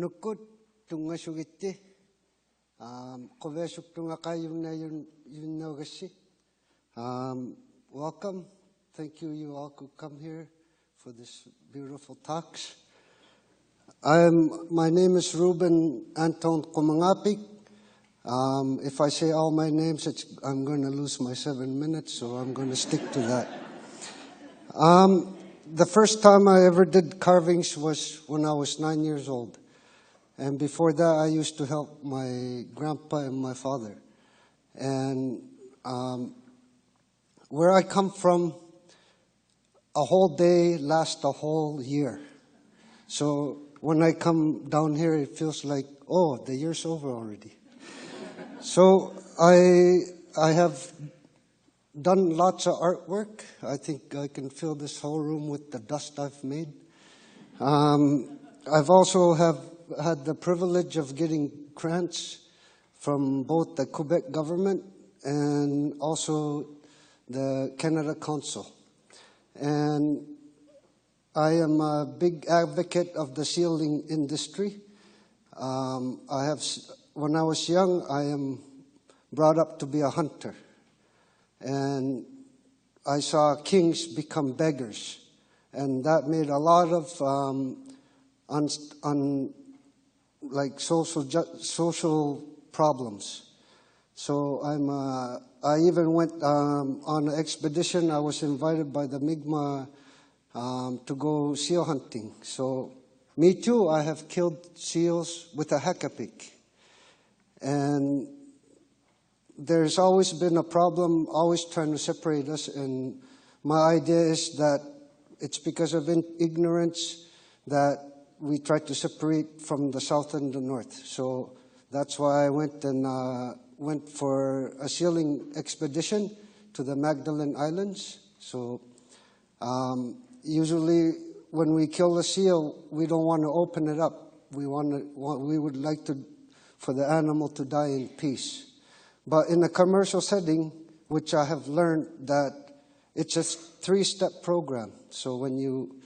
Nukut tunga sugitti. Kovesuk tunga kayuna yun nogasi. Welcome. Thank you all could come here for this beautiful talks. My name is Ruben Anton Komangapik. If I say all my names, I'm going to lose my 7 minutes, so I'm going to stick to that. The first time I ever did carvings was when I was 9 years old. And before that, I used to help my grandpa and my father. And where I come from, a whole day lasts a whole year. So when I come down here, it feels like, oh, the year's over already. So I have done lots of artwork. I think I can fill this whole room with the dust I've made. I've also had the privilege of getting grants from both the Quebec government and also the Canada Council. And I am a big advocate of the sealing industry. When I was young, I am brought up to be a hunter. And I saw kings become beggars. And that made a lot of social problems. So I even went on an expedition. I was invited by the Mi'kmaq to go seal hunting. So me too, I have killed seals with a hakapik. And there's always been a problem, always trying to separate us. And my idea is that it's because of ignorance that we try to separate from the south and the north. So that's why I went for a sealing expedition to the Magdalene Islands. So usually when we kill a seal, we don't want to open it up. We would like for the animal to die in peace. But in a commercial setting, which I have learned that it's a 3-step program. So when you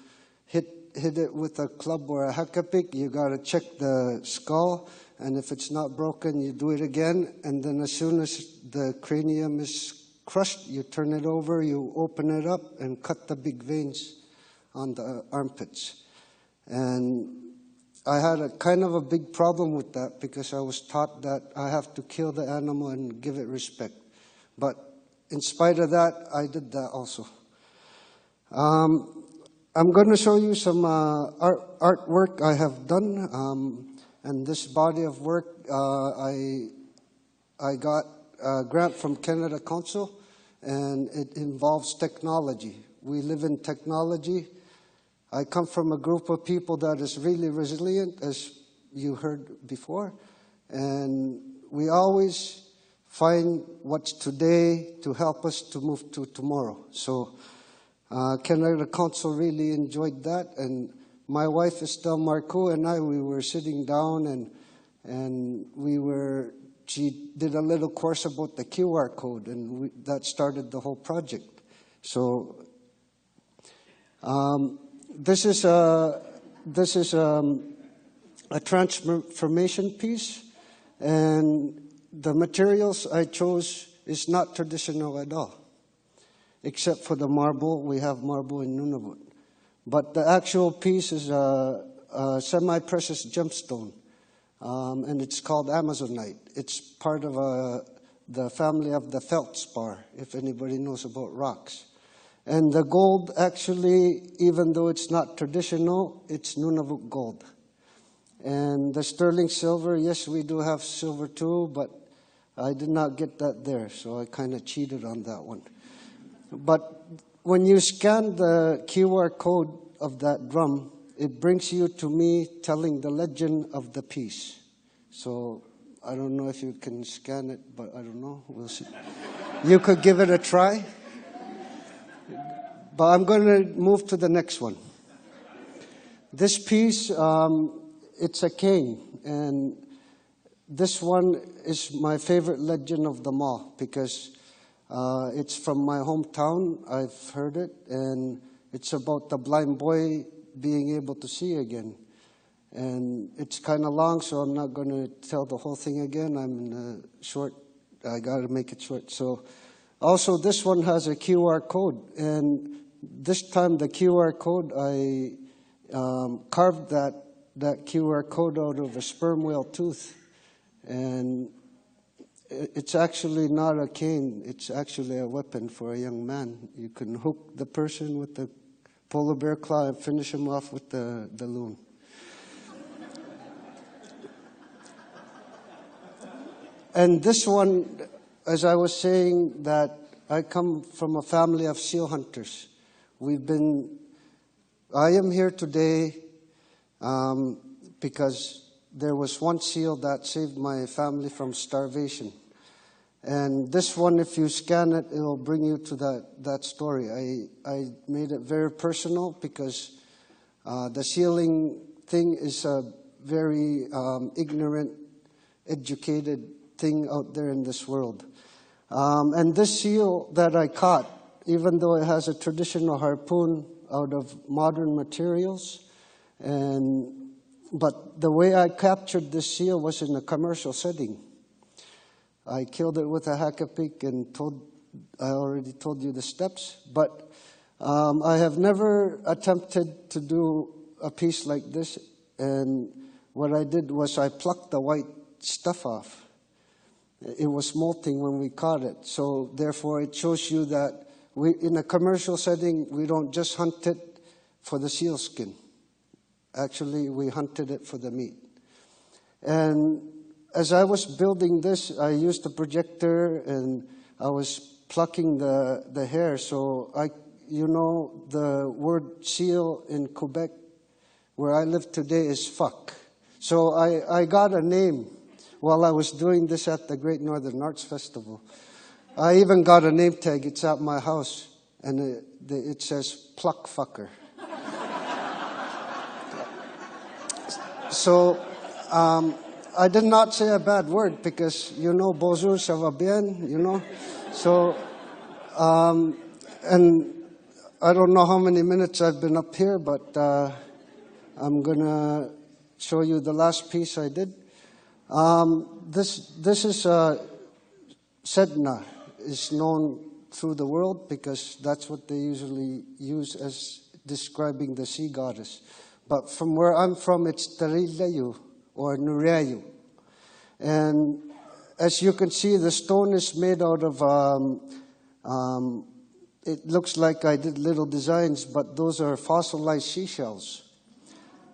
hit it with a club or a hakapik, you got to check the skull, and if it's not broken, you do it again, and then as soon as the cranium is crushed, you turn it over, you open it up, and cut the big veins on the armpits. And I had a kind of a big problem with that because I was taught that I have to kill the animal and give it respect. But in spite of that, I did that also. I'm going to show you some artwork I have done. And this body of work, I got a grant from Canada Council, and it involves technology. We live in technology. I come from a group of people that is really resilient, as you heard before, and we always find what's today to help us to move to tomorrow. So Canada Council really enjoyed that, and my wife Estelle Marcoux and I, we were sitting down and she did a little course about the QR code, and that started the whole project. So this is a transformation piece, and the materials I chose is not traditional at all, except for the marble. We have marble in Nunavut. But the actual piece is a semi-precious gemstone, and it's called Amazonite. It's part of the family of the feldspar, if anybody knows about rocks. And the gold, actually, even though it's not traditional, it's Nunavut gold. And the sterling silver, yes, we do have silver too, but I did not get that there, so I kind of cheated on that one. But when you scan the QR code of that drum, it brings you to me telling the legend of the piece. So I don't know if you can scan it, but I don't know. We'll see. You could give it a try. But I'm going to move to the next one. This piece, it's a cane. And this one is my favorite legend of them all because it's from my hometown. I've heard it. And it's about the blind boy being able to see again. And it's kind of long, so I'm not going to tell the whole thing again. I'm in a short, I got to make it short. So also this one has a QR code. And this time the QR code, I carved that QR code out of a sperm whale tooth. And it's actually not a cane. It's actually a weapon for a young man. You can hook the person with the polar bear claw and finish him off with the loon. And this one, as I was saying, that I come from a family of seal hunters. I am here today because there was one seal that saved my family from starvation. And this one, if you scan it, it will bring you to that story. I made it very personal because the sealing thing is a very ignorant, educated thing out there in this world. And this seal that I caught, even though it has a traditional harpoon out of modern materials, but the way I captured this seal was in a commercial setting. I killed it with a Hakapik and I already told you the steps, but I have never attempted to do a piece like this, and what I did was I plucked the white stuff off. It was molting when we caught it, so therefore it shows you that in a commercial setting, we don't just hunt it for the seal skin. Actually, we hunted it for the meat. And as I was building this, I used a projector and I was plucking the hair. So the word seal in Quebec, where I live today, is fuck. So I got a name while I was doing this at the Great Northern Arts Festival. I even got a name tag. It's at my house, and it says pluck fucker. So I did not say a bad word because, bonjour, ça va bien, So, and I don't know how many minutes I've been up here, but I'm going to show you the last piece I did. This is Sedna. Is known through the world because that's what they usually use as describing the sea goddess. But from where I'm from, it's Tarilayu or Nureayu. And as you can see, the stone is made out of, it looks like I did little designs, but those are fossilized seashells.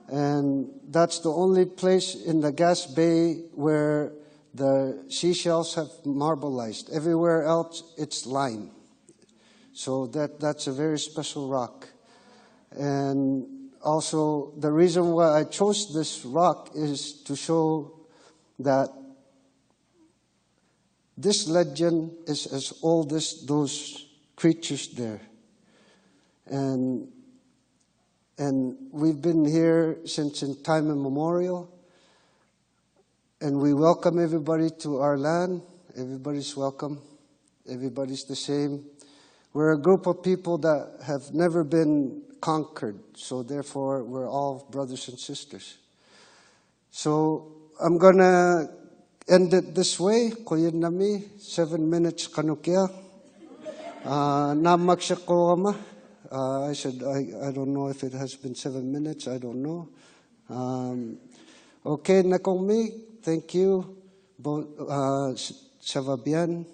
And that's the only place in the Gas Bay where the seashells have marbleized. Everywhere else, it's lime. So that's a very special rock. And also, the reason why I chose this rock is to show that this legend is as old as those creatures there. And we've been here since in time immemorial. And we welcome everybody to our land. Everybody's welcome. Everybody's the same. We're a group of people that have never been conquered. So therefore, we're all brothers and sisters. So I'm going to end it this way. Kuya nami, 7 minutes kanukia. Namaksakoma. I said, I don't know if it has been 7 minutes. I don't know. Okay, nakongmi. Thank you. Ça va bien?